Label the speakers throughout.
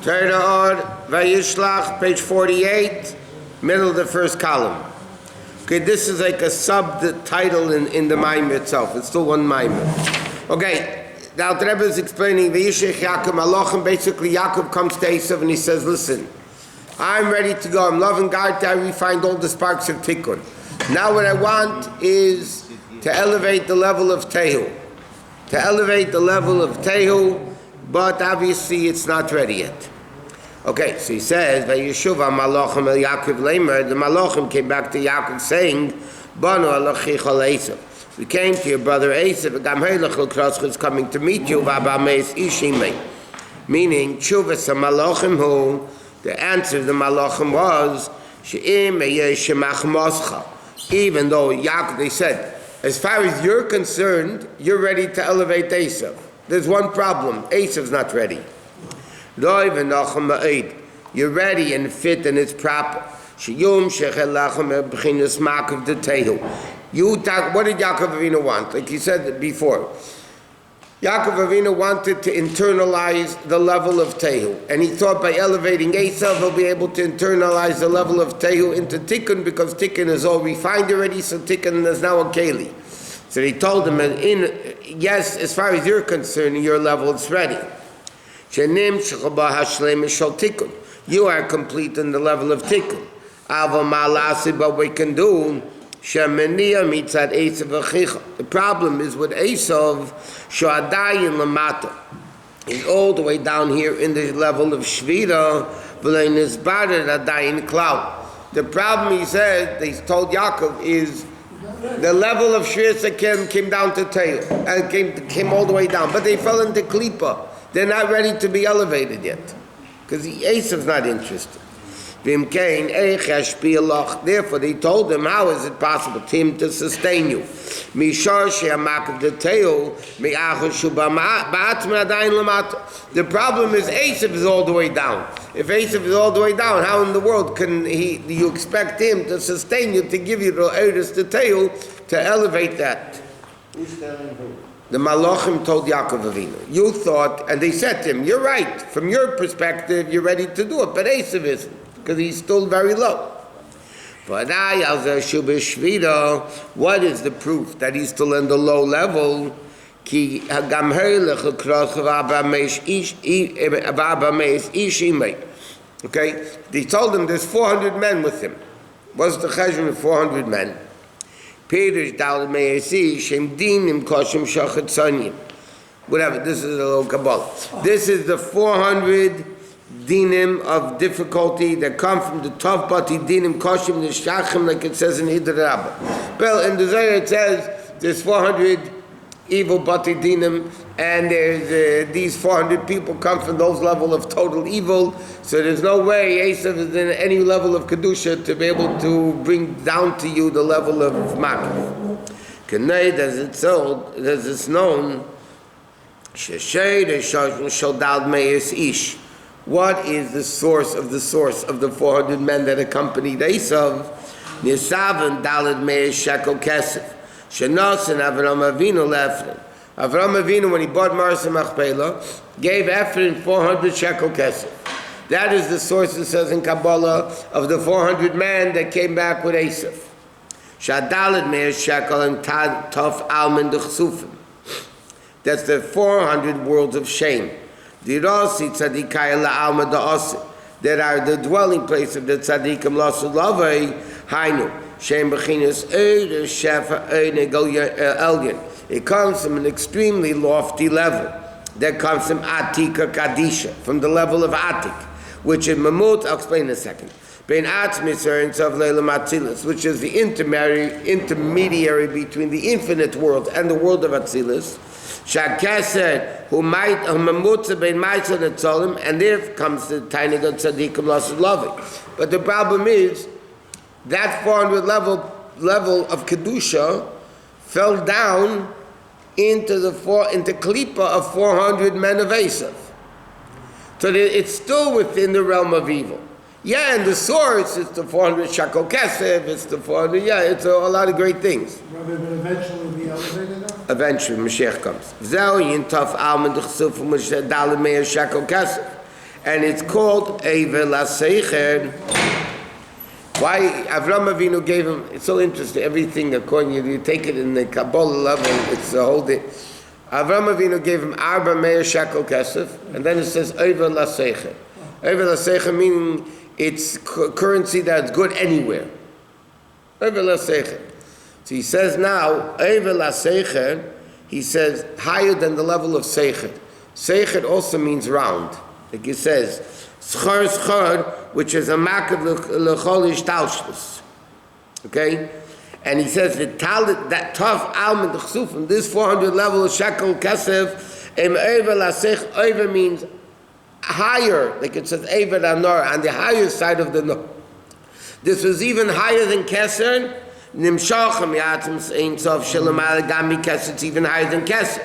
Speaker 1: Torah Or, Vayishlach, page 48, middle of the first column. Okay, this is like a subtitle in the Maimer itself. It's still one Maimer. Okay, now the Rebbe is explaining Vayishlach Yaakov Malachim. Basically, Yaakov comes to Esau and he says, listen, I'm ready to go. I'm loving God. I refined all the sparks of Tikkun. Now what I want is to elevate the level of Tehu. To elevate the level of Tehu, but obviously it's not ready yet. Okay, so he says, Vayishuv Malachim el Yaakov Leimer, the Malachim came back to Yaakov saying, Banu alachicha Esau. We came to your brother Esau, is coming to meet you, meaning, Chuvas Malachim who, the answer of the Malachim was, even though Yaakov, they said, as far as you're concerned, you're ready to elevate Esau. There's one problem, Esau's not ready. You're ready and fit and it's proper. What did Yaakov Avinu want? Like he said before, Yaakov Avinu wanted to internalize the level of Tehu, and he thought by elevating Esau he'll be able to internalize the level of Tehu into Tikkun, because Tikkun is all refined already, so Tikkun is now a Keli. So he told him, yes, as far as you're concerned, your level is ready. You are complete in the level of Tikkun. But we can do. The problem is with Esau, he's all the way down here in the level of Shvira, the problem, he said, they told Yaakov, is the level of Shvira came down to Tehu, and came all the way down, but they fell into Klippa. They're not ready to be elevated yet, because Esau's not interested. Therefore, they told him, how is it possible to him to sustain you? The problem is Esau is all the way down. If Esau is all the way down, how in the world can you expect him to sustain you, to give you the eres to Tehu, to elevate that? The Malachim told Yaakov Avinu, you thought, and they said to him, you're right, from your perspective, you're ready to do it, but Esau isn't, because he's still very low. What is the proof that he's still in the low level? Okay, they told him there's 400 men with him. What's the cheshbon of 400 men? Whatever, this is a little Kabbalah. This is the 400 dinim of difficulty that come from the tough bati dinim koshim the shachim, like it says in Hidr Rabbah. Well, in the Zohar it says there's 400 evil bati dinim, and there's these 400 people come from those level of total evil. So there's no way Esau is in any level of kedusha to be able to bring down to you the level of makif. Kenei, as it's known, what is the source of the 400 men that accompanied Esau? Nisavan dalad meir shekel kesef. Shenasan Avram Avinu lefren. Avram Avinu, when he bought Maras Machpelah, gave Ephraim 400 shekel kesef. That is the source, it says in Kabbalah, of the 400 men that came back with Esau. Shadalad meir shekel and taf alman d'chsufim. That's the 400 worlds of shame. Dirasi tzadikaya la'alma da'asi, that are the dwelling place of the tzadikim lasu lavai, hainu, shem b'chinas eir, shefa eir negel elyon. It comes from an extremely lofty level. That comes from Atika Kadisha, from the level of Atik, which in Mamut, I'll explain in a second. Bein Atzmiser and Tzav Leila Matzilis, which is the intermediary between the infinite world and the world of Atzilis. Shakeser, who might Mamutza Bein Maisa Netzolim, and there comes the Tainigot Tzadikim Lasu Lavi. But the problem is that 400 level of Kedusha fell down into Klippa of 400 men of Esau. So it's still within the realm of evil. Yeah, and the source is the 400 shekel kesef, it's the 400, it's a lot of great things.
Speaker 2: Rabbi, but eventually be elevated now?
Speaker 1: Eventually, Mashiach comes. Zeh yintaf alman d'chsuf u'mashadal meir shekel kesef. And it's called Eiver Laseicher. Why Avram Avinu gave him, it's so interesting, everything according to you take it in the Kabbalah level, it's the whole thing. Avram Avinu gave him Arba Meir Shekel Kesef, and then it says Eiver Laseicher. Eiver Laseicher meaning it's currency that's good anywhere. Eiver Laseicher. So he says now, Eiver Laseicher, he says higher than the level of Seicher. Seicher also means round. Like it says, Schar Schar, which is a makad l'cholish talshlus. Okay? And he says that tough almond chsufim, this 400 level of shekel kesef, em eiver lasech, eiver means higher, like it says eiver anor, on the higher side of the nor. This was even higher than keser, nimshachem yatzim ein sof shelamal gami keser, it's even higher than keser.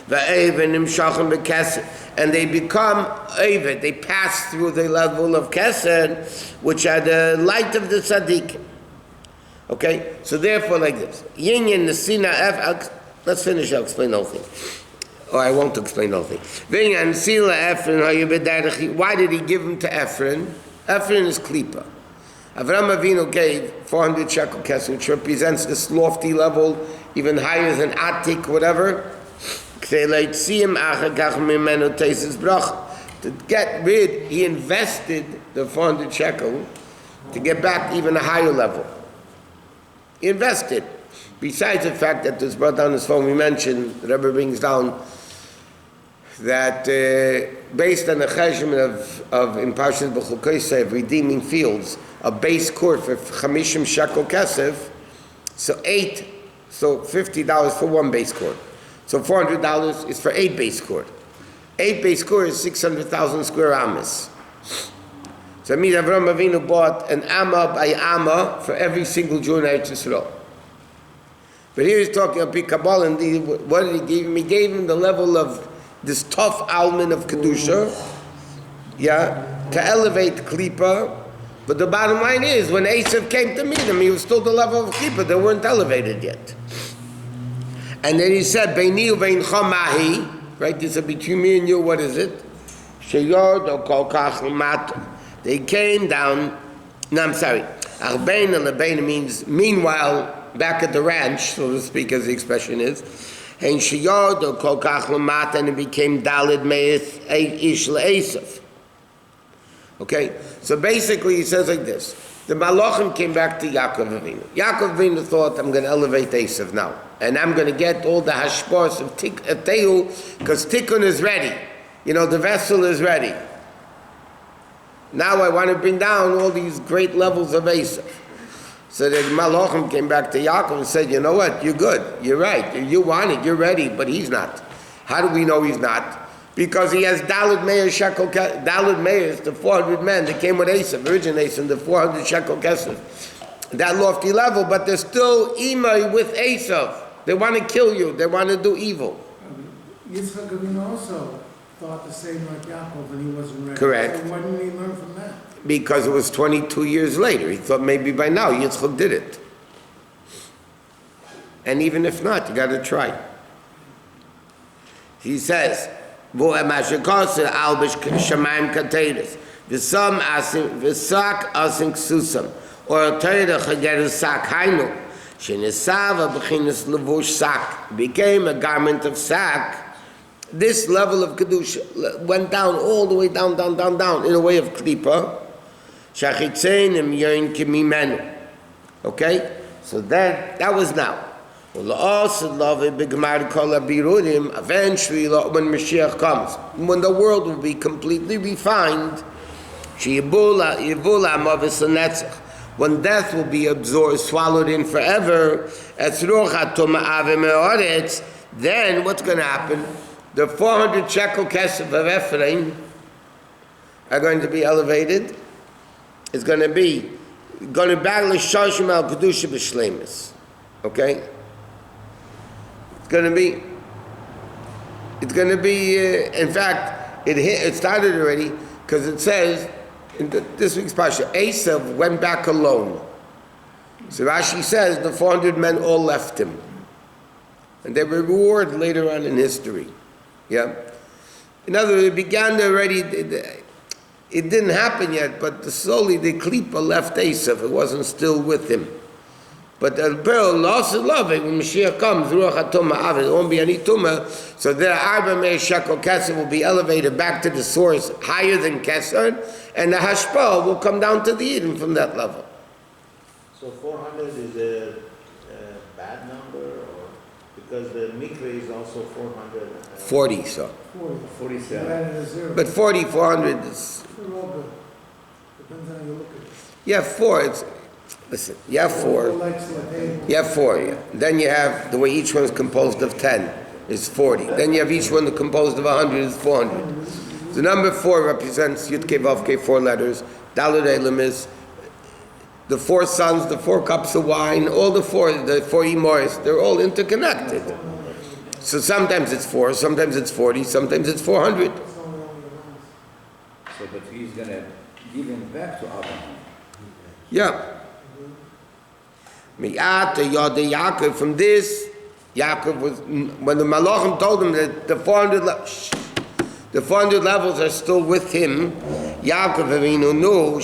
Speaker 1: Va'eiver nimshachem bekeser. And they become Eivet, they pass through the level of Kesed, which are the light of the Tzaddik. Okay? So therefore, like this. Yinyan Nesina Ef, let's finish, I'll explain the whole thing. Or I won't explain the whole thing. Vinyan Sila Ephron, why did he give him to Ephron? Ephron is Klippa. Avram Avinu gave 400 shekel Kesed, which represents this lofty level, even higher than Atik, whatever. To get rid, he invested the 400 shekel to get back even a higher level. He invested. Besides the fact that this brought down his phone, we mentioned, the Rabbi brings down that based on the cheshbon of in Parshat B'chukosei, redeeming fields, a base court for 50 shekel kesef, so $50 for one base court. So $400 is for 8 base court. 8 base court is 600,000 square amas. So it means Avram Avinu bought an amma by amma for every single Jew in Eretz Yisrael. But here he's talking about Kabbalah, and what did he give him? He gave him the level of this tough almond of Kedusha, to elevate Klippa. But the bottom line is, when Esau came to meet him, he was still the level of Klippa. They weren't elevated yet. And then he said, Beini u'beincha mahi, right? This is between me and you, what is it? Sheyod o kol kach l'mata. They came down, Arbein lebein means, meanwhile, back at the ranch, so to speak, as the expression is, and sheyod o kol kach l'mata, and it became dalid meis ish le'esav. Okay? So basically, he says like this. The Malachim came back to Yaakov Avinu. Yaakov Avinu thought, I'm going to elevate Esav now. And I'm going to get all the hashpos of Tehu, because Tikkun is ready. You know, the vessel is ready. Now I want to bring down all these great levels of Esav. So the Malachim came back to Yaakov and said, you know what, you're good, you're right, you want it, you're ready, but he's not. How do we know he's not? Because he has Daled Meir Shekel Kesef. Daled Meir is the 400 men that came with Esau, originates in the 400 Shekel Kesef. That lofty level, but they're still Imai with Esau. They want to kill you, they want to do evil.
Speaker 2: Yitzchak Avinu also thought the same like Yaakov when he wasn't ready.
Speaker 1: Correct.
Speaker 2: So why didn't he learn from that?
Speaker 1: Because it was 22 years later. He thought maybe by now Yitzchak did it. And even if not, you got to try. He says, V'sam asin ksusam, or a Torah chageres sak hainu, shenisava b'chinas levush sak, became a garment of sak. This level of kedusha went down all the way down, in a way of klipa. Shachitzeinim yoin kimimenu. Okay, so that was now. Eventually, when Mashiach comes, when the world will be completely refined, when death will be absorbed, swallowed in forever, then what's going to happen? The 400 shekel kesef of Ephraim are going to be elevated. It's going to battle Shoshim al Kedusha b'Shleimus. Okay? It's going to be, in fact, it started already, because it says, in this week's Pasha, Esau went back alone. So Rashi says the 400 men all left him. And they were rewarded later on in history. Yeah? In other words, it began already, it didn't happen yet, but slowly the klipa left Esau. It wasn't still with him. But the pearl lost his love. When Mashiach comes, Ruach HaTumah Avid, there won't be any tumah. So there, Arba Meir Shekel Kesser will be elevated back to the source higher than Kesser, and the Hashpah will come down to the Eden from that level.
Speaker 3: So 400 is a bad number, or because the mikveh is also 400?
Speaker 1: 40, so.
Speaker 3: 47.
Speaker 2: Added a zero.
Speaker 1: But 40, 400 is,
Speaker 2: They're all good. Depends on how you look at it.
Speaker 1: you have 4. Listen, you have 4. You have 4, yeah. Then you have the way each one is composed of 10 is 40. Then you have each one composed of 100 is 400. The number 4 represents Yud Kei Vav Kei, 4 letters. Daled Elam is the 4 sons, the 4 cups of wine, all the 4 Imoris, they're all interconnected. So sometimes it's 4, sometimes it's 40, sometimes it's 400.
Speaker 4: So, but he's going to give him back to Abraham.
Speaker 1: Yeah. Mi'at Yod Yaakov, from this, Yaakov was, when the Malachim told him that the 400 levels are still with him, Yaakov Avinu knew,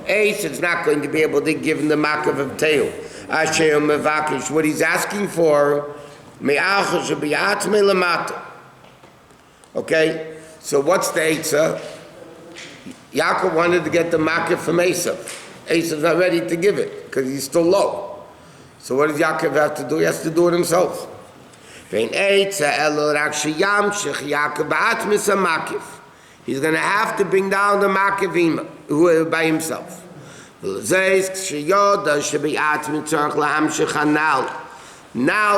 Speaker 1: Ace is not going to be able to give him the Makav of Teo. What he's asking for, okay, so what's the Eitzah? Yaakov wanted to get the Makav from Esau. Esau's not ready to give it because he's still low. So what does Yaakov have to do? He has to do it himself. He's going to have to bring down the Makavim by himself. Now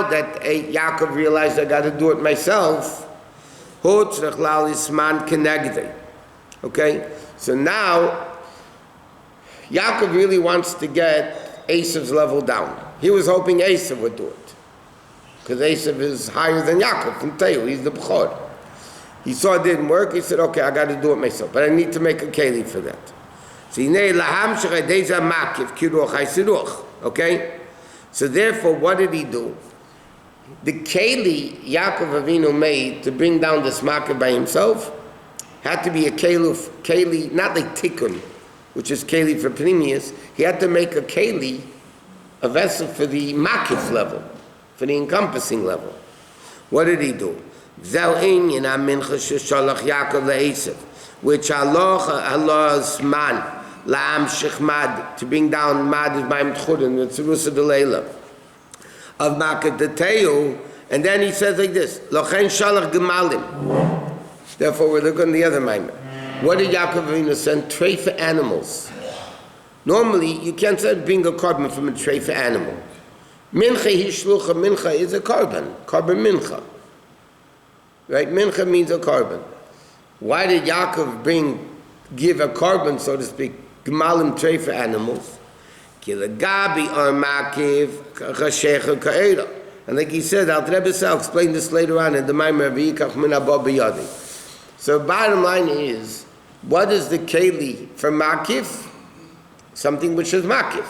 Speaker 1: that Yaakov realized I got to do it myself, okay, so now Yaakov really wants to get Esau's level down. He was hoping Esau would do it, because Esau is higher than Yaakov from Teo. He's the Bechor. He saw it didn't work. He said, okay, I got to do it myself, but I need to make a keli for that. Okay? So therefore, what did he do? The keli Yaakov Avinu made to bring down this Makav by himself had to be a keli, not like tikkun, which is keli for Pnimius. He had to make a keli, a vessel for the Makif level, for the encompassing level. What did he do? Which Allah's man, La'am Shechmad, to bring down Mad is Ma'im Tchudin, the Tzerusa Delayla, of Makat Deteu, and then he says like this, Lochen Shalach Gemalim. Therefore, we're looking at the other Maimon. What did Yaakov Avinu send? Tray for animals. Normally, you can't bring a carbon from a tray for animal. Mincha Hishlucha, Mincha is a carbon Mincha. Right? Mincha means a carbon. Why did Yaakov give a carbon, so to speak, Gemalim tray for animals? Kilagabi or Makiv, Chashecha Ka'eda. And like he said, Al Rebbe Sal explained this later on in the Maimer V'yikach Min Abba B'yadi. So bottom line is, what is the keli for makif? Something which is makif.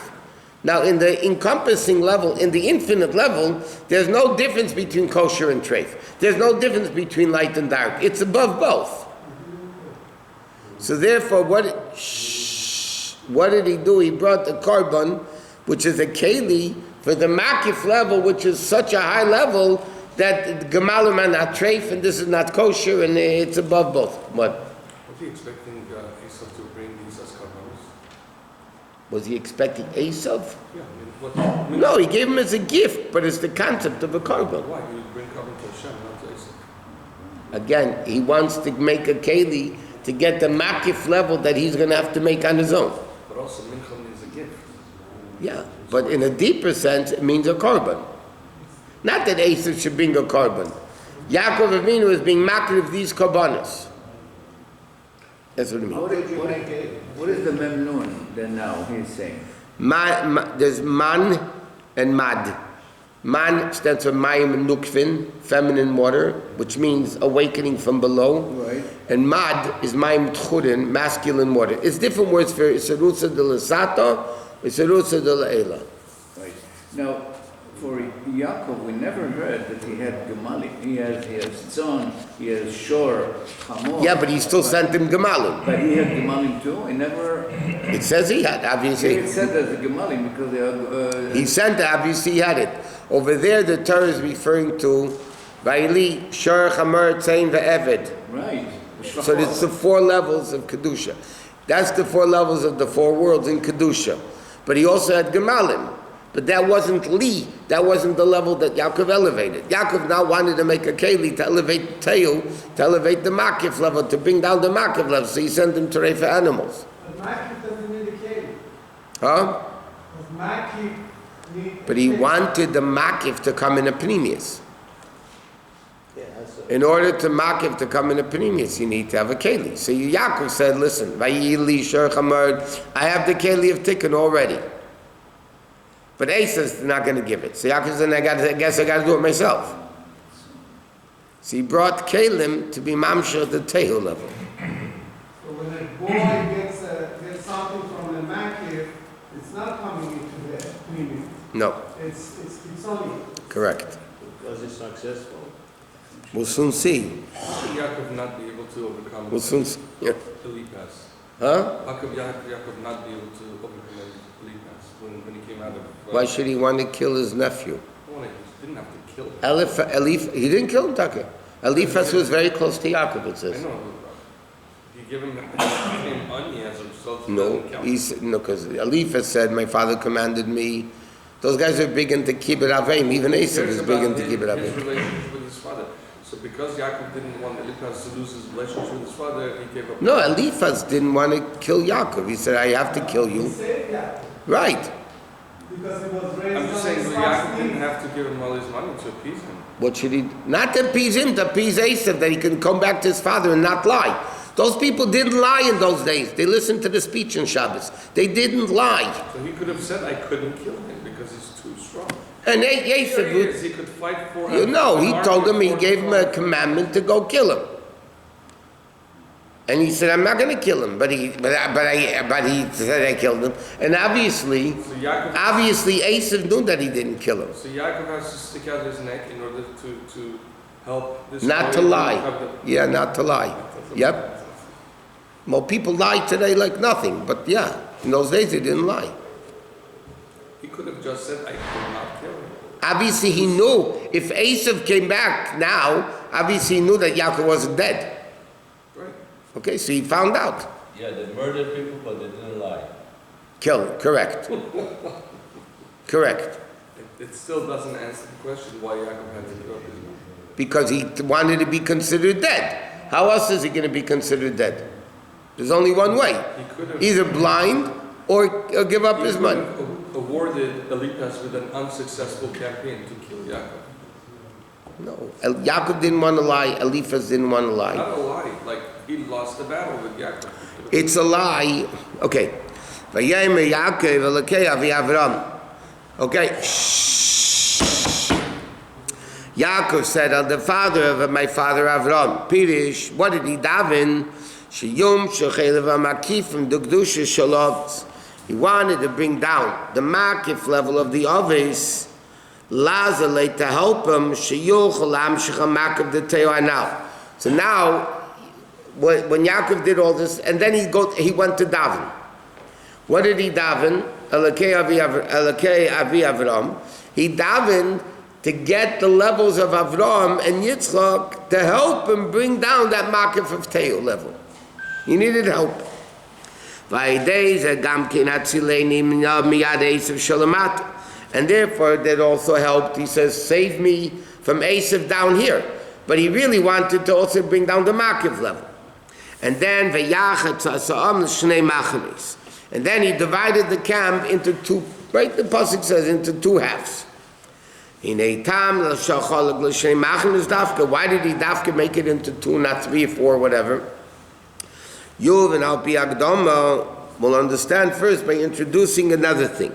Speaker 1: Now in the encompassing level, in the infinite level, there's no difference between kosher and treif. There's no difference between light and dark. It's above both. So therefore, what did he do? He brought the carbon, which is a keli, for the makif level, which is such a high level that gemalim are not treif, and this is not kosher, and it's above both. What?
Speaker 5: Was he expecting Esau to bring these as karbanos?
Speaker 1: Was he expecting Esau?
Speaker 5: Yeah, I mean,
Speaker 1: No, he gave him as a gift, but it's the concept of a carbon.
Speaker 5: why? He would bring carbon to Hashem, not to Esau.
Speaker 1: Again, he wants to make a keli to get the makif level that he's going to have to make on his own.
Speaker 5: But also, mincha means a gift.
Speaker 1: Yeah, but in a deeper sense, it means a carbon. Not that Esau should bring a carbon. Yaakov Avinu is being makir of these karbanos. That's what it means.
Speaker 4: What is the memnun then now he's saying?
Speaker 1: There's man and mad. Man stands for mayim nukvin, feminine water, which means awakening from below.
Speaker 4: Right.
Speaker 1: And mad is mayim tchurin, masculine water. It's different words for Isarusa de la Sato, Isarusa de la Ela.
Speaker 4: Right. Now, for Yaakov, we never heard that he had Gemalim. He has Tzon, he has Shor, Hamor.
Speaker 1: Yeah, but he still sent him Gemalim.
Speaker 4: But he had Gemalim too? He never...
Speaker 1: It says he had, obviously.
Speaker 4: It said that the Gemalim because they are...
Speaker 1: He sent it, obviously he had it. Over there, the Torah is referring to Vayli, Shor, Chamor, Tzain, Ve'eved.
Speaker 4: Right.
Speaker 1: So it's the 4 levels of Kedusha. That's the 4 levels of the 4 worlds in Kedusha. But he also had Gemalim. But that wasn't Li. That wasn't the level that Yaakov elevated. Yaakov now wanted to make a Keli to elevate Tehu, to elevate the Makif level, to bring down the Makif level. So he sent him to Refa animals.
Speaker 2: But Makif doesn't need a cave.
Speaker 1: Huh?
Speaker 2: But Makif need.
Speaker 1: But he wanted the Makif to come in a Pneumius.
Speaker 3: Yeah, that's
Speaker 1: In order to Makif to come in a Pneumius, you need to have a Keli. So Yaakov said, listen, Vayili Shor Chamar, I have the Keli of Tikkun already. But Esau's not going to give it. So Yaakov said, I guess I got to do it myself. So he brought Kalim to be Mamsha at the Tehu level.
Speaker 2: So when a boy gets something from the Makif, it's not coming into the premium.
Speaker 1: No,
Speaker 2: It's only.
Speaker 1: correct.
Speaker 3: because it's successful.
Speaker 1: We'll soon see.
Speaker 5: How could Yaakov not be able to overcome
Speaker 1: We'll soon see. Yeah.
Speaker 5: Eliphaz?
Speaker 1: Huh?
Speaker 5: How could Yaakov not be able to overcome Eliphaz when he came out of...
Speaker 1: Why should he want to kill his nephew?
Speaker 5: Well, he didn't have to kill him.
Speaker 1: He didn't kill him, Taka. Eliphaz was very close to Yaakov, it
Speaker 5: I
Speaker 1: says.
Speaker 5: know. He gave him the name Ani as a result of
Speaker 1: No,
Speaker 5: the
Speaker 1: no, because Eliphaz said, my father commanded me. Those guys are big into kibbut avim. Even Esau is big into kibbut
Speaker 5: his
Speaker 1: avim.
Speaker 5: relationship with his father. So because Yaakov didn't want Eliphaz to lose his relationship with his father, he gave up.
Speaker 1: No, Eliphaz didn't want to kill Yaakov. He said, I have to kill
Speaker 2: He
Speaker 1: you.
Speaker 2: saved that
Speaker 1: Right.
Speaker 2: because he was raised
Speaker 5: I'm just
Speaker 2: on
Speaker 5: saying
Speaker 2: his
Speaker 5: that Yaakov didn't
Speaker 2: fasting.
Speaker 5: have to give him all his money to appease him.
Speaker 1: What should he? Not to appease him, to appease Esau, that he can come back to his father and not lie. Those people didn't lie in those days. They listened to the speech in Shabbos. They didn't lie.
Speaker 5: So he could have said, I couldn't kill him because he's too strong.
Speaker 1: And
Speaker 5: Here he
Speaker 1: Esau,
Speaker 5: is, he could fight for
Speaker 1: you
Speaker 5: him.
Speaker 1: know, he told him, he gave him a commandment to go kill him. And he said, I'm not going to kill him. But he said I killed him. And obviously Esau knew that he didn't kill him.
Speaker 5: So Yaakov has to stick out his neck in order to help this
Speaker 1: Not
Speaker 5: boy
Speaker 1: to lie.
Speaker 5: have the-
Speaker 1: Yeah, not to lie. Yep. Well, people lie today like nothing. But yeah, in those days they didn't lie.
Speaker 5: He could have just said, I could not kill him.
Speaker 1: Obviously he knew. If Esau came back now, obviously he knew that Yaakov wasn't dead.
Speaker 5: Right.
Speaker 1: Okay, so he found out.
Speaker 6: Yeah, they murdered people, but they didn't lie.
Speaker 1: Kill him, correct. Correct.
Speaker 5: It still doesn't answer the question why Yaakov had to kill his mom.
Speaker 1: Because he wanted to be considered dead. How else is he going to be considered dead? There's only one way.
Speaker 5: He could have
Speaker 1: Either blind or give up his money.
Speaker 5: awarded Eliphaz with an unsuccessful campaign to kill Yaakov.
Speaker 1: No. Yaakov didn't want to lie. Eliphaz didn't want to lie.
Speaker 5: Not a lie, like he lost the battle with Yaakov.
Speaker 1: It's a lie. Okay. Vayemer Yaakov Elokei Avi Avram. Okay. Shh. Yaakov said, the father of my father Avram. Pirish, what did he daven? Sheyum shechelev amakifim dugdusha shalovs. He wanted to bring down the makif level of the ovis, lazale, to help him. Sheyuchol amshich makif the teoanav. So now, when Yaakov did all this, and then he went to daven. What did he daven? Elokei Avi Avram. He davened to get the levels of Avram and Yitzchak to help him bring down that makif of Tehu level. He needed help. And therefore that also helped. He says, save me from Esau down here. But he really wanted to also bring down the makif level. And then and then he divided the camp into two, right? The pasuk says into two halves. Why did he dafka make it into two, not three or four, whatever? Yuv and Al Pi Akdama will understand first by introducing another thing.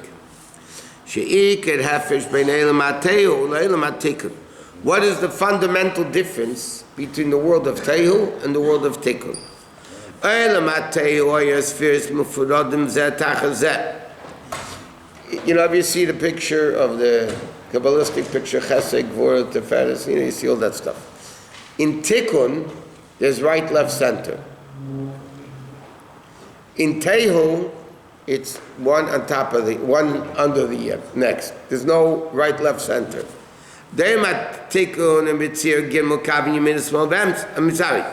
Speaker 1: What is the fundamental difference between the world of Tehu and the world of Tikkun? You know, if you see the picture of the Kabbalistic picture, Chesed, Gvura, Tiferes, you see all that stuff. In Tikkun, there's right, left, center. In Tehu, it's one on top of one under the next. There's no right, left, center. They're Tikkun and Mitzir, Gimel, Kavin, Yemin, Small, I'm sorry.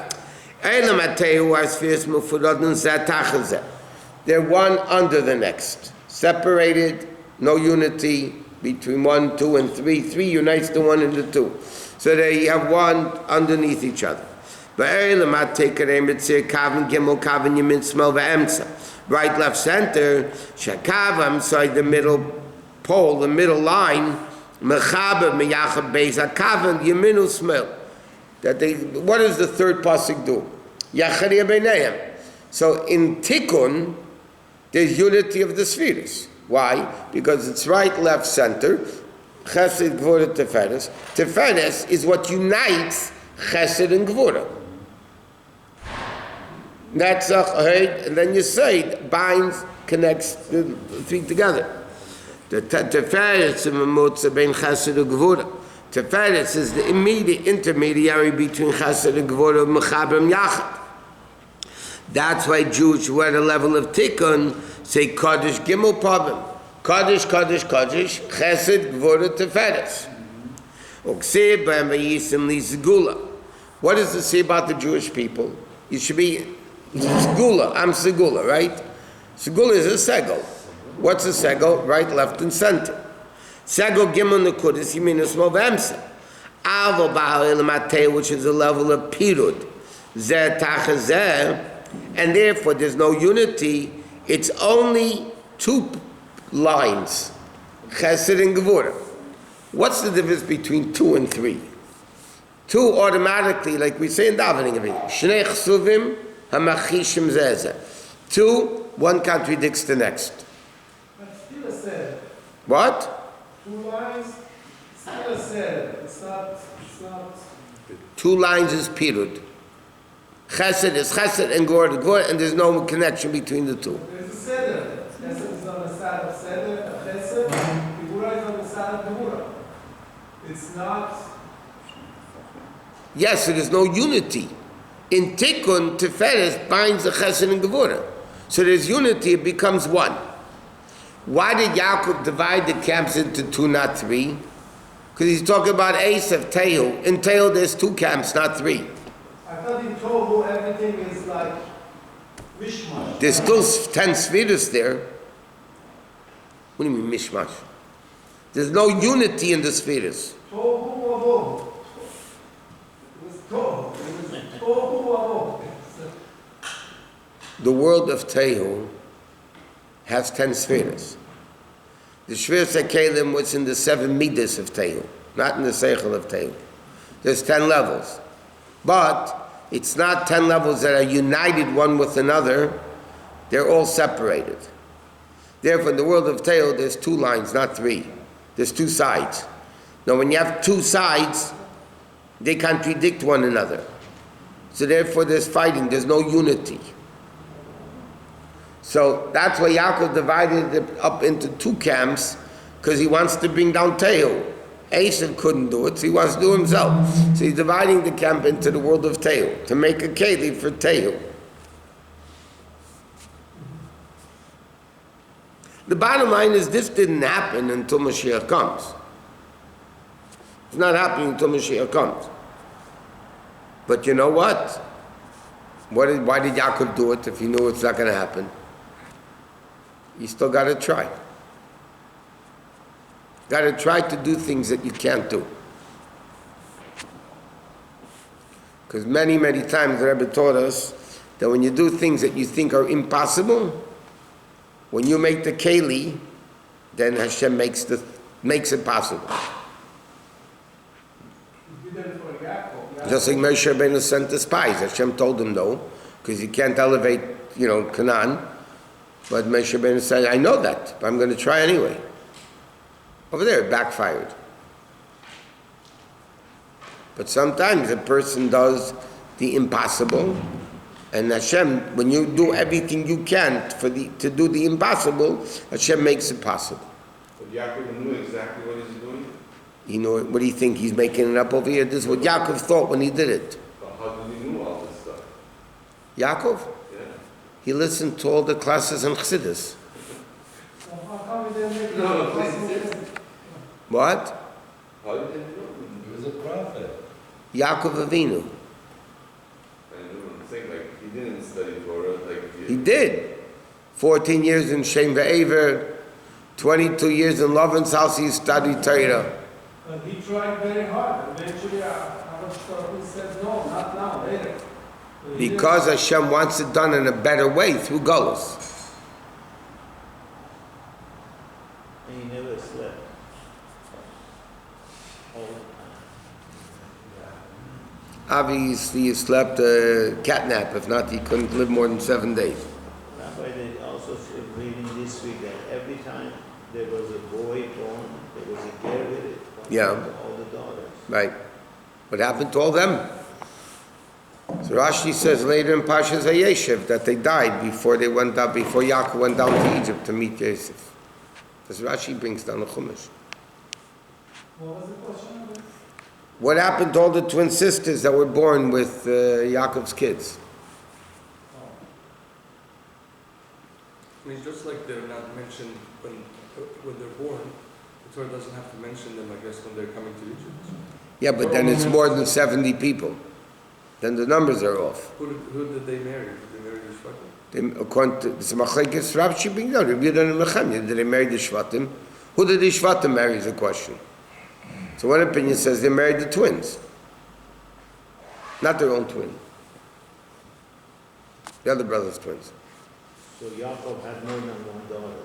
Speaker 1: They're one under the next, separated, no unity between 1, 2, and 3. 3 unites the 1 and the 2. So they have one underneath each other. Right, left, center, Shakav, I'm sorry, the middle pole, the middle line, that they, what does the third pasuk do? So in Tikkun, there's unity of the spheres. Why? Because it's right, left, center. Chesed, Gvura, Tiferes. Tiferes is what unites Chesed and Gvura. Netzach, and then you say binds, connects the three together. The Tiferes bein Chesed and Gvura. Tiferes is the immediate intermediary between Chesed and Gvura, Mechabrim Yachad. That's why Jews who are at a level of Tikkun say Kodesh Gimel Pavim. Kodesh, Kodesh, Kodesh, Chesed, Gvura, Tiferes. Ukseh b'hem vayisim li Segula. What does it say about the Jewish people? You should be Segula. I'm Segula, right? Segula is a Segel. What's a Segel? Right, left, and center. Segel Gimel Nekudas Yeminus Mo v'Emsa. Avo b'ha'el matei, which is a level of Pirud. Zeh tachas zeh. And therefore there's no unity. It's only 2 lines, Chesed and Gevurah. What's the difference between 2 and 3? 2 automatically, like we say in davening, Shnei Chesuvim hamachishim zeh. 2, one contradicts the next.
Speaker 2: But still a said.
Speaker 1: What?
Speaker 2: 2 lines, still a said. It's not.
Speaker 1: 2 lines is Pirud. Chesed is Chesed and Gevurah, and there's no connection between the 2.
Speaker 2: There's a seder. Chesed is on the side of seder, Chesed. Gevurah is on the side of Gevurah. It's not.
Speaker 1: Yes, so there's no unity. In Tikkun, Tiferes binds the Chesed and Gevurah. So there's unity, it becomes 1. Why did Yaakov divide the camps into 2, not 3? Because he's talking about Esau, Tehu. In Tehu, there's 2 camps, not 3.
Speaker 2: I thought in Tohu everything is like mishmash.
Speaker 1: There's still 10 spheres there. What do you mean, mishmash? There's no unity in the spheres.
Speaker 2: Tohu avoh. It was Tohu. It was Tohu avoh.
Speaker 1: The world of Tehu has 10 spheres. The Shvir Sekelim was in the 7 midas of Tehu, not in the Seichel of Tehu. There's 10 levels. But it's not 10 levels that are united one with another. They're all separated. Therefore, in the world of Tehu, there's 2 lines, not 3. There's 2 sides. Now, when you have 2 sides, they contradict one another. So therefore, there's fighting. There's no unity. So that's why Yaakov divided it up into 2 camps, because he wants to bring down Tehu. Esau couldn't do it, so he wants to do it himself. So he's dividing the camp into the world of Tehu, to make a keli for Tehu. The bottom line is this didn't happen until Mashiach comes. It's not happening until Mashiach comes. But you know what? Why did Yaakov do it if he knew it's not going to happen? You still got to try. Got to try to do things that you can't do. Because many, many times the Rebbe taught us that when you do things that you think are impossible, when you make the keli, then Hashem makes it possible. Just like Moshe Rabbeinu sent the spies. Hashem told him no, because you can't elevate, Canaan. But Moshe Rabbeinu said, I know that, but I'm going to try anyway. Over there, it backfired. But sometimes a person does the impossible, and Hashem, when you do everything you can to do the impossible, Hashem makes it possible.
Speaker 5: But Yaakov knew exactly what he's doing?
Speaker 1: You know, what do you think? He's making it up over here? This is what Yaakov thought when he did it.
Speaker 5: But how did he know all this stuff?
Speaker 1: Yaakov?
Speaker 5: Yeah.
Speaker 1: He listened to all the classes in Chassidus.
Speaker 2: So how come he didn't make it
Speaker 5: No,
Speaker 2: possible?
Speaker 5: please.
Speaker 1: What?
Speaker 5: How did he know?
Speaker 6: He was a prophet.
Speaker 1: Yaakov Avinu.
Speaker 5: I know what I'm saying, like, he didn't study Torah, like,
Speaker 1: He did. 14 years in Shem Ve'ever, 22 years in Lavan's house, he studied Torah.
Speaker 2: But he tried very hard. Eventually, our Shusterman said, no, not now, later. So he
Speaker 1: Because Hashem wants it done in a better way, through Golos.
Speaker 3: And he never slept. All the time.
Speaker 1: Obviously, he slept a cat nap. If not, he couldn't live more than 7 days.
Speaker 3: Rabbi, they also reading this week that every time there was a boy born, there was a girl with it.
Speaker 1: Yeah.
Speaker 3: All the daughters.
Speaker 1: Right. What happened to all them? So Rashi says later in Parshas Vayishlach that they died before they went down, before Yaakov went down to Egypt to meet Yosef. Because Rashi brings down the Chumash.
Speaker 2: What was the question again?
Speaker 1: What happened to all the twin sisters that were born with Yaakov's kids?
Speaker 5: I mean, just like they're not mentioned when they're born, the Torah doesn't have to mention them, I guess, when they're coming to Egypt.
Speaker 1: Yeah, but then it's more than 70 people. Then the numbers are off.
Speaker 5: Who did they marry? Did they marry the Shvatim?
Speaker 1: According to the Machlekes Rashi brings down, Rabbi and Mechemia, did they marry the Shvatim? Who did the Shvatim marry is the question. So one opinion says they married the twins. Not their own twin. The other brother's twins.
Speaker 3: So Yaakov had more than one daughter.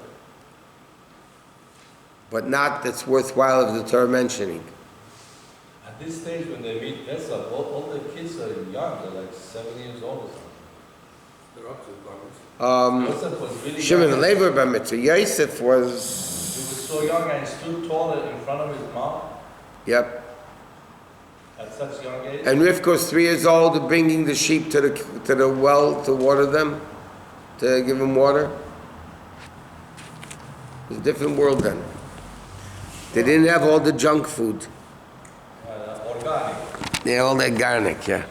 Speaker 1: But not that's worthwhile of the Torah mentioning.
Speaker 6: At this stage, when they meet Esau, all the kids are young. They're like 7 years old or something.
Speaker 5: They're up to the garments.
Speaker 6: Yosef was really
Speaker 1: Shimon
Speaker 6: young.
Speaker 1: Levi bar mitzvah. Yosef
Speaker 6: He
Speaker 1: was,
Speaker 6: was so young and stood taller in front of his mom
Speaker 1: yep.
Speaker 6: at such young age.
Speaker 1: And Rivka was 3 years old, bringing the sheep to the well to water them, to give them water. It was a different world then. They didn't have all the junk food.
Speaker 6: Organic.
Speaker 1: They had all that garlic, yeah.